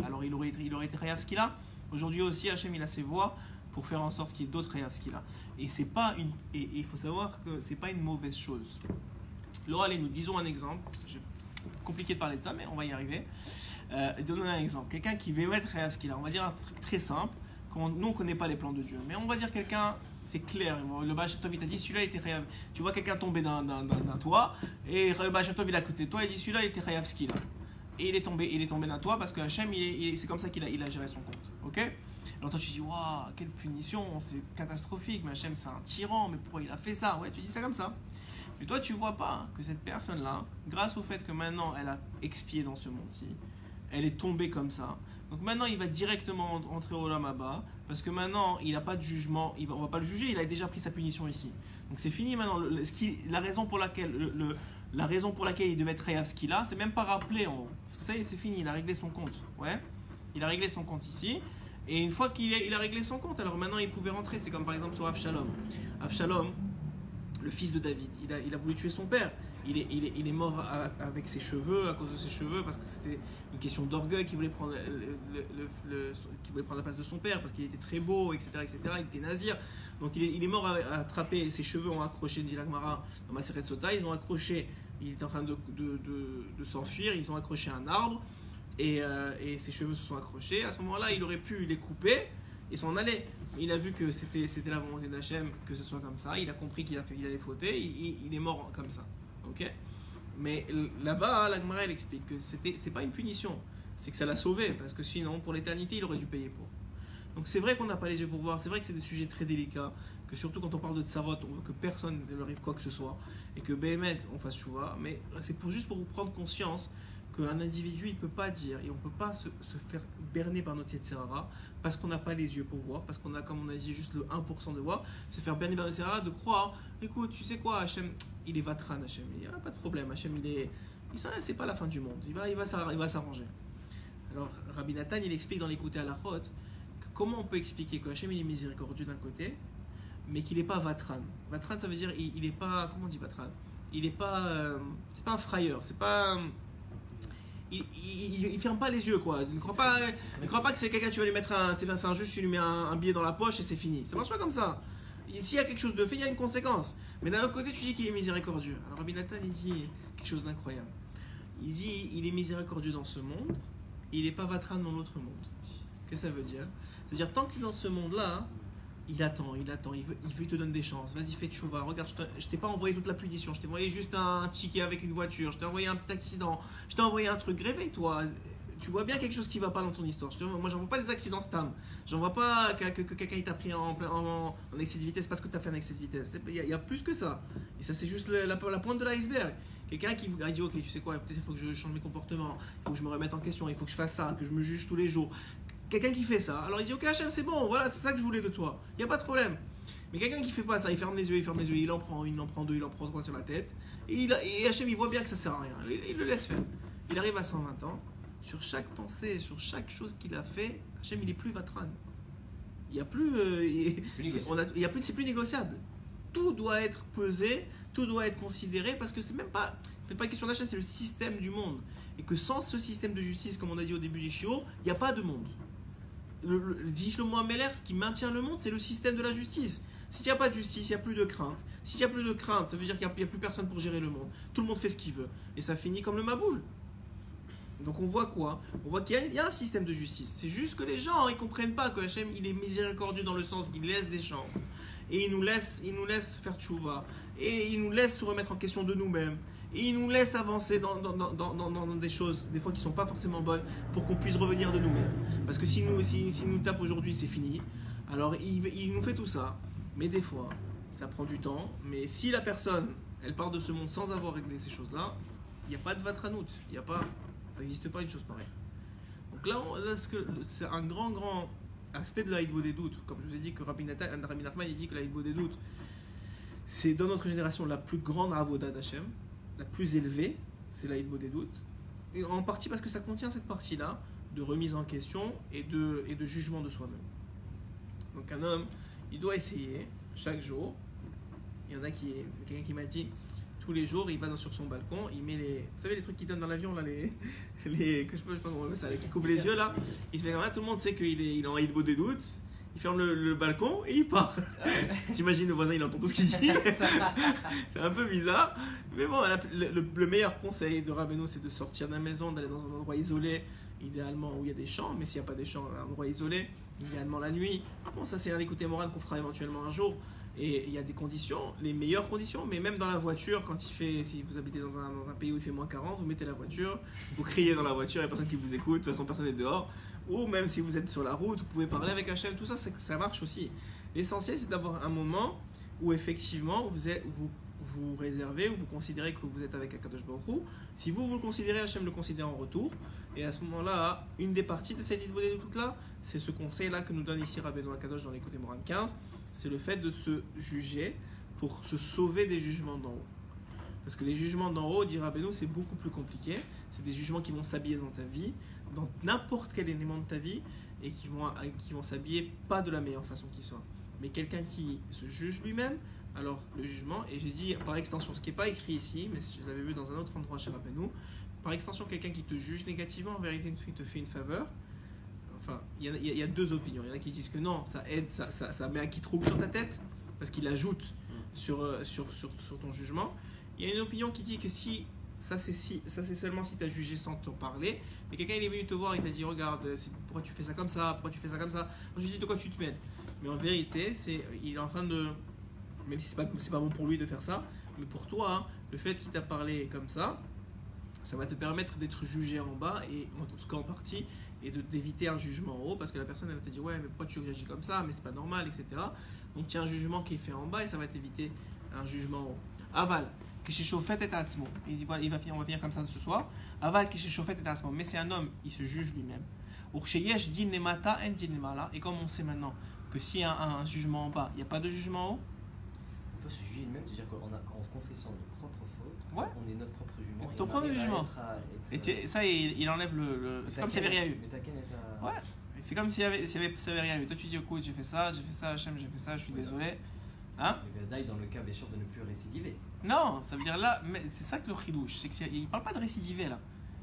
alors il aurait été Chayav ce qu'il a. Aujourd'hui aussi, Hachem il a ses voies pour faire en sorte qu'il y ait d'autres Chayav ce qu'il a. Et il faut savoir que c'est pas une mauvaise chose. Laura, allez, nous disons un exemple. C'est compliqué de parler de ça, mais on va y arriver. Donnons un exemple. Quelqu'un qui veut mettre Chayav ce qu'il a, on va dire un truc très simple. Nous, on ne connaît pas les plans de Dieu. Mais on va dire quelqu'un, c'est clair. Le Baal Shem Tov, il t'a dit, celui-là, il était Chayav. Tu vois quelqu'un tomber d'un toit, et le Baal Shem Tov, il est à côté de toi, il dit, celui-là, il était Chayav Skila. Et il est tombé d'un toit parce que Hachem, c'est comme ça qu'il a géré son compte. Ok? Alors toi, tu dis, waouh, quelle punition, c'est catastrophique, mais Hachem, c'est un tyran, mais pourquoi il a fait ça? Ouais, tu dis ça comme ça. Mais toi, tu vois pas que cette personne-là, grâce au fait que maintenant, elle a expié dans ce monde-ci, elle est tombée comme ça. Donc maintenant, il va directement entrer au Olam Haba, parce que maintenant, il n'a pas de jugement, on ne va pas le juger, il a déjà pris sa punition ici. Donc c'est fini maintenant. La raison pour laquelle il devait être Chayav ce qu'il a, c'est même pas rappelé en haut. Parce que ça y est, c'est fini, il a réglé son compte. Ouais, il a réglé son compte ici. Et une fois qu'il a réglé son compte, alors maintenant il pouvait rentrer. C'est comme par exemple sur Avshalom. Avshalom, le fils de David, il a voulu tuer son père. Il est mort avec ses cheveux, à cause de ses cheveux, parce que c'était une question d'orgueil qu'il voulait prendre la place de son père, parce qu'il était très beau, etc., il était nazir. Donc il est mort à attraper, ses cheveux ont accroché, dit la Gemara, dans Maseret Sota, ils ont accroché, il était en train de s'enfuir, ils ont accroché un arbre, et ses cheveux se sont accrochés. À ce moment-là, il aurait pu les couper et s'en aller. Il a vu que c'était la volonté d'Hachem que ce soit comme ça, il a compris qu'il allait fauter, il est mort comme ça. Okay. Mais là-bas, la Gemara elle explique que c'est pas une punition, c'est que ça l'a sauvé, parce que sinon, pour l'éternité, il aurait dû payer pour. Donc c'est vrai qu'on n'a pas les yeux pour voir, c'est vrai que c'est des sujets très délicats, que surtout quand on parle de tsarot, on veut que personne ne lui arrive quoi que ce soit, et que Béhémet, on fasse chouva, mais c'est juste pour vous prendre conscience qu'un individu, il ne peut pas dire, et on ne peut pas se faire berner par notre Yetzirara, parce qu'on n'a pas les yeux pour voir, parce qu'on a, comme on a dit, juste le 1% de voir, se faire berner par notre Yetzirara, de croire, écoute, tu sais quoi, Hachem, il est vatran, Hachem, il n'y a pas de problème, Hachem, c'est pas la fin du monde, il va s'arranger. Alors, Rabbi Nathan, il explique dans l'écouté à la Chot, que comment on peut expliquer que Hachem, il est miséricordieux d'un côté, mais qu'il n'est pas vatran. Vatran, ça veut dire, il n'est pas, comment on dit vatran? Il n'est pas, c'est pas un frayeur, c'est pas... Il ferme pas les yeux, quoi. Il ne croit pas que c'est quelqu'un, tu vas lui mettre c'est un juste, tu lui mets un billet dans la poche et c'est fini. Ça marche pas comme ça. S'il y a quelque chose de fait, il y a une conséquence. Mais d'un autre côté, tu dis qu'il est miséricordieux. Alors Rabbi Nathan, il dit quelque chose d'incroyable. Il dit, il est miséricordieux dans ce monde, il n'est pas vatran dans l'autre monde. Qu'est-ce que ça veut dire? C'est-à-dire, tant qu'il est dans ce monde-là, il attend, il veut te donner des chances. Vas-y, fais tchouva. Regarde, je t'ai pas envoyé toute la punition. Je t'ai envoyé juste un ticket avec une voiture. Je t'ai envoyé un petit accident. Je t'ai envoyé un truc. Réveille-toi. Tu vois bien quelque chose qui va pas dans ton histoire. Moi, j'en vois pas des accidents stam. J'en vois pas que quelqu'un t'a pris en excès de vitesse parce que t'as fait un excès de vitesse. Il y a plus que ça. Et ça, c'est juste la pointe de l'iceberg. Quelqu'un qui a dit, ok, tu sais quoi, peut-être il faut que je change mes comportements. Il faut que je me remette en question. Il faut que je fasse ça, que je me juge tous les jours. Quelqu'un qui fait ça, alors il dit ok Hachem c'est bon, voilà c'est ça que je voulais de toi, il n'y a pas de problème. Mais quelqu'un qui fait pas ça, il ferme les yeux, il en prend une, il en prend deux, il en prend trois sur la tête, et Hachem il voit bien que ça sert à rien, il le laisse faire. Il arrive à 120 ans, sur chaque pensée, sur chaque chose qu'il a fait, Hachem il est plus vatran. Il n'y a plus, c'est plus négociable. Tout doit être pesé, tout doit être considéré, parce que c'est même pas une question d'Hachem, c'est le système du monde. Et que sans ce système de justice, comme on a dit au début du Shiur, il n'y a pas de monde. Dit Shlomo Ameler, ce qui maintient le monde, c'est le système de la justice. S'il n'y a pas de justice, il n'y a plus de crainte. S'il n'y a plus de crainte, ça veut dire qu'il n'y a plus personne pour gérer le monde. Tout le monde fait ce qu'il veut. Et ça finit comme le Maboul. Donc on voit quoi? On voit qu'il y a un système de justice. C'est juste que les gens, ils ne comprennent pas que Hachem, il est miséricordieux dans le sens qu'il laisse des chances. Et il nous laisse faire tchouva. Et il nous laisse se remettre en question de nous-mêmes. Et il nous laisse avancer dans des choses, des fois qui ne sont pas forcément bonnes, pour qu'on puisse revenir de nous-mêmes. Parce que si nous tape aujourd'hui, c'est fini. Alors il nous fait tout ça. Mais des fois, ça prend du temps. Mais si la personne, elle part de ce monde sans avoir réglé ces choses-là, il n'y a pas de vatranout. Ça n'existe pas une chose pareille. Donc là, c'est un grand aspect de la Hidbo des doutes. Comme je vous ai dit que Rabbi Nachman, il dit que la Hidbo des doutes, c'est dans notre génération la plus grande avoda d'Hachem. La plus élevée, c'est la Hidbo des doutes, et en partie parce que ça contient cette partie-là de remise en question et de jugement de soi-même. Donc un homme, il doit essayer chaque jour. Il y en a quelqu'un qui m'a dit, tous les jours, il va sur son balcon, il met vous savez les trucs qui donnent dans l'avion là, que je sais pas comment on appelle ça, qui couvrent les yeux là. Il se met comme ça, tout le monde sait qu'il est en Hidbo des doutes. Il ferme le balcon et il part. T'imagines le voisin, il entend tout ce qu'il dit. C'est un peu bizarre. Mais bon, le meilleur conseil de Rabbeinu, c'est de sortir de la maison, d'aller dans un endroit isolé, idéalement où il y a des champs, mais s'il n'y a pas des champs, un endroit isolé, idéalement la nuit. Bon, ça c'est un écouté moral qu'on fera éventuellement un jour. Et il y a des conditions, les meilleures conditions, mais même dans la voiture, si vous habitez dans un pays où il fait moins 40, vous mettez la voiture, vous criez dans la voiture, il n'y a personne qui vous écoute, de toute façon personne n'est dehors. Ou même si vous êtes sur la route, vous pouvez parler avec Hachem, tout ça, ça marche aussi. L'essentiel, c'est d'avoir un moment où effectivement vous réservez, ou vous considérez que vous êtes avec Akadosh Baruch Hu. Si vous le considérez, Hachem le considère en retour. Et à ce moment-là, une des parties de cette idée de toute là, c'est ce conseil-là que nous donne ici Rabbeinu Akadosh dans l'écoute Moran 15. C'est le fait de se juger pour se sauver des jugements d'en haut. Parce que les jugements d'en haut, dit Rabbeinu, c'est beaucoup plus compliqué. C'est des jugements qui vont s'habiller dans ta vie, dans n'importe quel élément de ta vie, et qui vont s'habiller pas de la meilleure façon qui soit. Mais quelqu'un qui se juge lui-même, alors le jugement, et j'ai dit par extension, ce qui n'est pas écrit ici, mais je l'avais vu dans un autre endroit chez Rabbeinu, par extension, quelqu'un qui te juge négativement, en vérité, il te fait une faveur. Enfin, il y a deux opinions. Il y en a qui disent que non, ça aide, ça met un kitrouk sur ta tête, parce qu'il ajoute sur ton jugement. Il y a une opinion qui dit que ça c'est seulement si tu as jugé sans t'en parler, mais quelqu'un il est venu te voir, il t'a dit regarde, pourquoi tu fais ça comme ça, pourquoi tu fais ça comme ça. Je lui dis de quoi tu te mêles. Mais en vérité, il est en train de, même si c'est pas bon pour lui de faire ça, mais pour toi, hein, le fait qu'il t'a parlé comme ça va te permettre d'être jugé en bas, et en tout cas en partie, et d'éviter un jugement en haut, parce que la personne elle va te dire ouais mais pourquoi tu réagis comme ça, mais c'est pas normal, etc. Donc il y a un jugement qui est fait en bas et ça va t'éviter un jugement en haut. Aval, Kesheshofet et Atzmo. Il dit voilà, on va finir comme ça ce soir. Aval Kesheshofet et Atzmo. Mais c'est un homme, il se juge lui-même. Ursheyesh din lemata en din lemala. Et comme on sait maintenant que s'il y a un jugement en bas, il n'y a pas de jugement en haut. On peut se juger lui-même, c'est-à-dire qu'en confessant nos propres fautes, Ouais. on est notre propre jugement. Ton propre jugement. Et ça, il enlève le. C'est comme s'il n'y avait rien eu. Ouais. C'est comme s'il n'y avait rien eu. Toi, tu dis écoute, j'ai fait ça, Hachem, j'ai fait ça, je suis désolé. Hein? Et Vadaï, dans le cas, bien sûr, de ne plus récidiver. Non, ça veut dire là, mais c'est ça que le chidouche, c'est qu'il ne parle pas de récidiver là.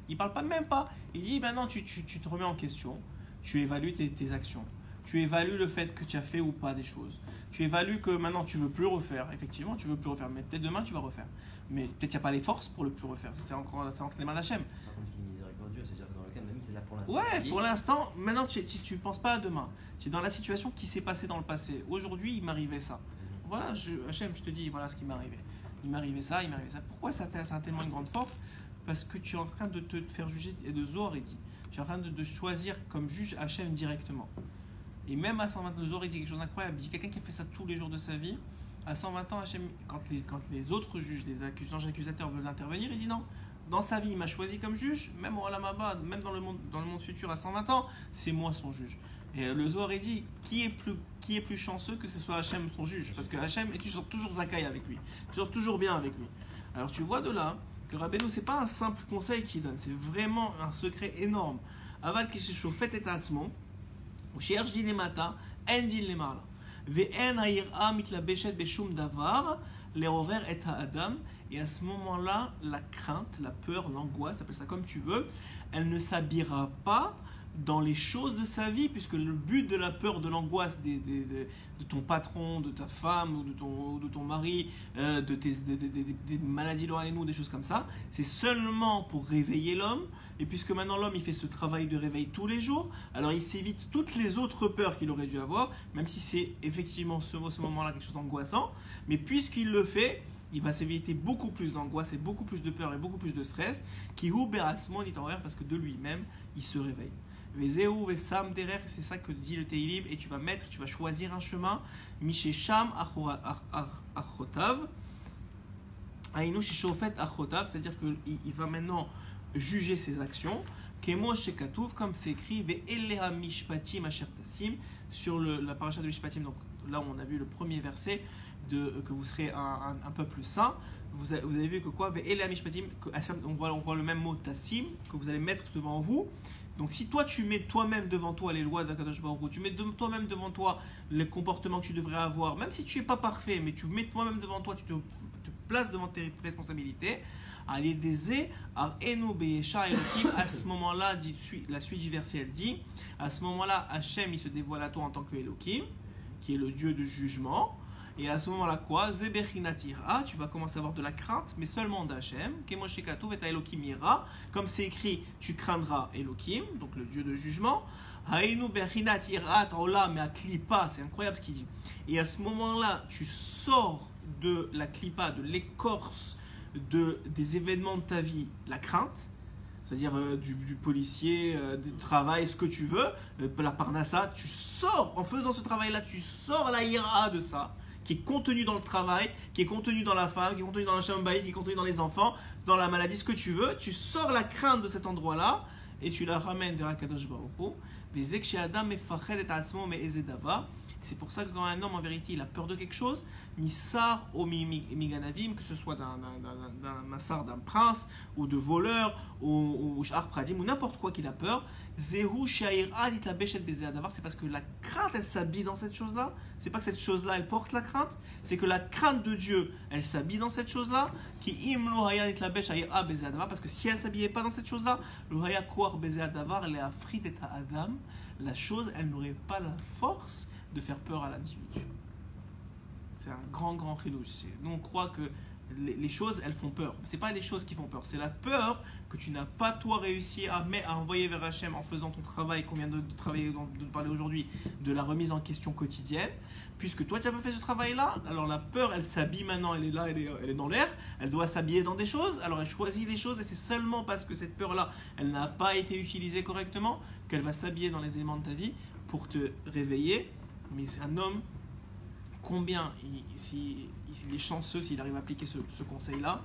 Il parle pas même pas. Il dit maintenant tu te remets en question, tu évalues tes actions, tu évalues le fait que tu as fait ou pas des choses, tu évalues que maintenant tu veux plus refaire. Effectivement, tu veux plus refaire, mais peut-être demain tu vas refaire. Mais peut-être qu'il n'y a pas les forces pour le plus refaire. C'est entre les mains d'Hachem. Ça compte qu'il est miséricordieux, c'est-à-dire que dans le cas même, c'est là pour l'instant. Ouais, pour l'instant, maintenant tu ne penses pas à demain. Tu es dans la situation qui s'est passée dans le passé. Aujourd'hui, il m'arrivait ça. Voilà, Hachem, je te dis, voilà ce qui m'est arrivé. Il m'est arrivé ça, il m'est arrivé ça. Pourquoi ça a tellement une grande force? Parce que tu es en train de te faire juger de Zohar et dit. Tu es en train de choisir comme juge Hachem directement. Et même à 120 ans, le Zohar dit quelque chose d'incroyable. Il dit quelqu'un qui a fait ça tous les jours de sa vie, à 120 ans, Hachem, quand les autres juges, les accusateurs veulent intervenir, il dit non. Dans sa vie, il m'a choisi comme juge, même au Olam Haba, même dans le monde futur à 120 ans, c'est moi son juge. Et le Zohar dit qui est plus chanceux que ce soit Hachem son juge, parce que Hachem est toujours Zakaï avec lui, toujours bien avec lui. Alors tu vois de là que Rabbeinu, c'est pas un simple conseil qu'il donne, c'est vraiment un secret énorme. Aval Kesheshofet et Atzmo, ou Sheyesh din lemata, en din lemala, ve'en ha'yir'a mitlabeshet beshum davar, lerover et ha'adam. Et à ce moment-là, la crainte, la peur, l'angoisse, appelle ça comme tu veux, elle ne s'habillera pas dans les choses de sa vie, puisque le but de la peur, de l'angoisse de ton patron, de ta femme ou de ton mari, des maladies loin des choses comme ça, c'est seulement pour réveiller l'homme. Et puisque maintenant l'homme il fait ce travail de réveil tous les jours, alors il s'évite toutes les autres peurs qu'il aurait dû avoir, même si c'est effectivement ce moment-là quelque chose d'angoissant, mais puisqu'il le fait, il va s'éviter beaucoup plus d'angoisse et beaucoup plus de peur et beaucoup plus de stress, qui ou berasmon dit en vrai parce que de lui-même il se réveille. Vezeu vesam derer, c'est ça que dit le Teilim, et tu vas choisir un chemin. Mishesham achotav, ainu shishofet achotav, c'est-à-dire qu'il va maintenant juger ses actions. Kemo shekatuv, comme c'est écrit, ve'eleha mishpatim asher tasim, sur la paracha de Mishpatim. Donc là où on a vu le premier verset que vous serez un peuple saint. Vous avez vu que quoi? Ve'eleha mishpatim, on voit le même mot tassim que vous allez mettre devant vous. Donc si toi tu mets toi-même devant toi les lois d'Akadosh Baruch Hu, tu mets toi-même devant toi les comportements que tu devrais avoir, même si tu n'es pas parfait, mais tu mets toi-même devant toi, tu te places devant tes responsabilités, à ce moment-là, la suite du verset elle dit, à ce moment-là Hachem il se dévoile à toi en tant que Elohim, qui est le Dieu de jugement. Et à ce moment-là, quoi? Zebechinatira, tu vas commencer à avoir de la crainte, mais seulement d'Hachem. Kemoshekatu veta Elohim ira, comme c'est écrit, tu craindras Elohim, donc le Dieu de jugement. Hainu bechinatira ola me klipa, c'est incroyable ce qu'il dit. Et à ce moment-là, tu sors de la klipa, de l'écorce des événements de ta vie, la crainte. C'est-à-dire du policier, du travail, ce que tu veux, la parnassa, tu sors, en faisant ce travail-là, tu sors la ira de ça, qui est contenu dans le travail, qui est contenu dans la femme, qui est contenu dans la chambaï, qui est contenu dans les enfants, dans la maladie, ce que tu veux, tu sors la crainte de cet endroit-là et tu la ramènes vers Akadosh Baruch Hu. C'est pour ça que quand un homme en vérité il a peur de quelque chose, misar ou miganavim, que ce soit d'un massar, d'un prince ou de voleur ou shar pradim ou n'importe quoi qu'il a peur, zehu shair adit la beshet bezéadavar, c'est parce que la crainte elle s'habille dans cette chose-là. C'est pas que cette chose-là elle porte la crainte, c'est que la crainte de Dieu elle s'habille dans cette chose-là. Qui imlo hayat la besh shair bezéadavar, parce que si elle s'habillait pas dans cette chose-là, le hayat koar bezéadavar le afrit et adam, la chose elle n'aurait pas la force de faire peur à l'individu. C'est un grand chidouche. Nous on croit que les choses elles font peur. C'est pas les choses qui font peur, c'est la peur que tu n'as pas toi réussi à envoyer vers Hachem en faisant ton travail qu'on vient de parler aujourd'hui, de la remise en question quotidienne. Puisque toi tu n'as pas fait ce travail-là, alors la peur elle s'habille maintenant, elle est là, elle est dans l'air, elle doit s'habiller dans des choses, alors elle choisit des choses et c'est seulement parce que cette peur-là elle n'a pas été utilisée correctement qu'elle va s'habiller dans les éléments de ta vie pour te réveiller. Mais c'est un homme combien s'il est chanceux, s'il arrive à appliquer ce conseil-là,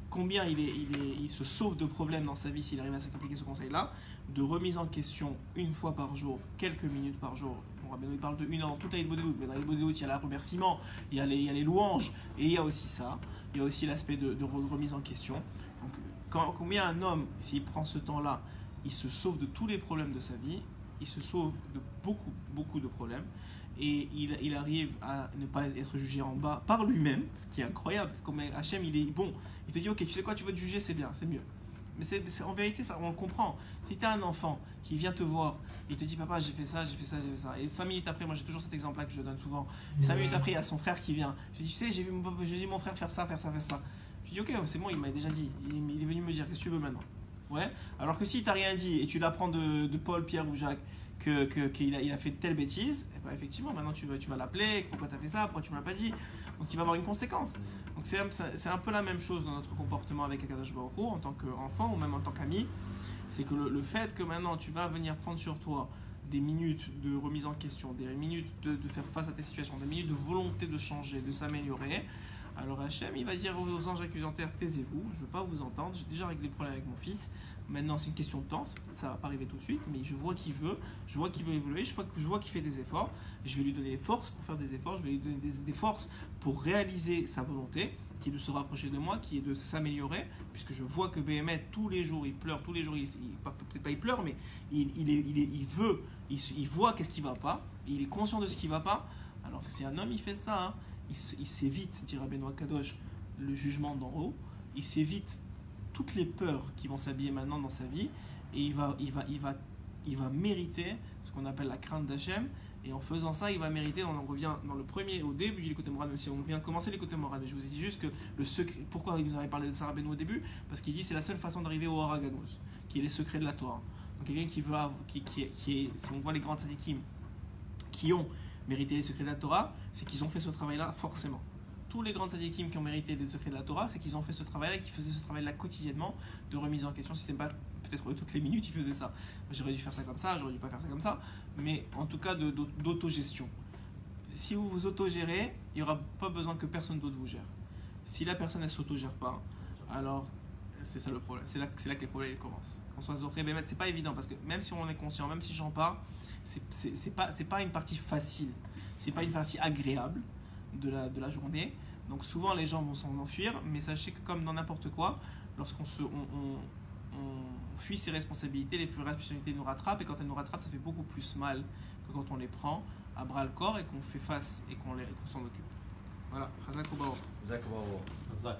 combien il se sauve de problèmes dans sa vie s'il arrive à s'appliquer ce conseil-là, de remise en question une fois par jour, quelques minutes par jour. Bon, il parle de 1 heure, tout à l'Eid Bodéout, mais dans l'Eid Bodéout, il y a le remerciement, il y a les louanges, et il y a aussi ça, il y a aussi l'aspect de remise en question. Donc, combien un homme, s'il prend ce temps-là, il se sauve de tous les problèmes de sa vie, il se sauve de beaucoup de problèmes, et il arrive à ne pas être jugé en bas par lui-même, ce qui est incroyable. Comme Hachem, il est bon, il te dit ok, tu sais quoi, tu veux te juger, c'est bien, c'est mieux. Mais en vérité, ça, on le comprend. Si tu as un enfant qui vient te voir, il te dit papa, j'ai fait ça, et 5 minutes après, moi j'ai toujours cet exemple-là que je donne souvent, 5 minutes après, il y a son frère qui vient, je dis tu sais, j'ai vu mon frère faire ça. Je dis ok, c'est bon, il m'a déjà dit, il est venu me dire, qu'est-ce que tu veux maintenant? Ouais. Alors que si tu n'as rien dit et tu l'apprends de Paul, Pierre ou Jacques qu'il a fait telle bêtise, et ben effectivement, maintenant tu vas l'appeler, pourquoi tu as fait ça, pourquoi tu ne me l'as pas dit? Donc il va avoir une conséquence. Donc c'est un peu la même chose dans notre comportement avec Akadosh Baruch Hu en tant qu'enfant ou même en tant qu'ami. C'est que le fait que maintenant tu vas venir prendre sur toi des minutes de remise en question, des minutes de faire face à tes situations, des minutes de volonté de changer, de s'améliorer, alors Hachem il va dire aux anges accusateurs, taisez-vous, je ne veux pas vous entendre, j'ai déjà réglé le problème avec mon fils, maintenant c'est une question de temps, ça ne va pas arriver tout de suite, mais je vois qu'il veut évoluer, je vois qu'il fait des efforts, je vais lui donner les forces pour faire des efforts, je vais lui donner des forces pour réaliser sa volonté, qui est de se rapprocher de moi, qui est de s'améliorer, puisque je vois que Béhémet, tous les jours, il pleure, tous les jours, peut-être pas il pleure, mais il voit qu'est-ce qui ne va pas, il est conscient de ce qui ne va pas, alors que si un homme il fait ça, hein, il s'évite, dira Benoît Kadosh, le jugement d'en haut, il s'évite toutes les peurs qui vont s'habiller maintenant dans sa vie, et il va mériter ce qu'on appelle la crainte d'Hachem, et en faisant ça, il va mériter, on en revient dans le premier, au début du côté moral, même si on vient de commencer les côtés moraux, je vous ai dit juste que le secret, pourquoi il nous avait parlé de Sarah Benoît au début, parce qu'il dit c'est la seule façon d'arriver au Haraganous, qui est les secrets de la Torah. Donc quelqu'un qui est, si on voit les grands tzadikim qui ont mérité les secrets de la Torah, c'est qu'ils ont fait ce travail-là forcément. Tous les grands tzadikim qui ont mérité les secrets de la Torah, c'est qu'ils ont fait ce travail-là, qu'ils faisaient ce travail-là quotidiennement de remise en question. Si c'est pas peut-être toutes les minutes, ils faisaient ça. J'aurais dû faire ça comme ça, j'aurais dû pas faire ça comme ça, mais en tout cas d'autogestion. Si vous vous autogérez, il n'y aura pas besoin que personne d'autre vous gère. Si la personne ne s'autogère pas, alors c'est ça le problème. C'est là que les problèmes commencent. Qu'on soit Zoché, Bémet, c'est pas évident parce que même si on est conscient, même si j'en parle, c'est pas une partie facile, c'est pas une partie agréable de la journée. Donc souvent les gens vont s'en enfuir, mais sachez que comme dans n'importe quoi, lorsqu'on fuit ses responsabilités, les responsabilités nous rattrapent, et quand elles nous rattrapent, ça fait beaucoup plus mal que quand on les prend à bras le corps et qu'on fait face et qu'on s'en occupe. Voilà, Chazak ou Baruch. Zach.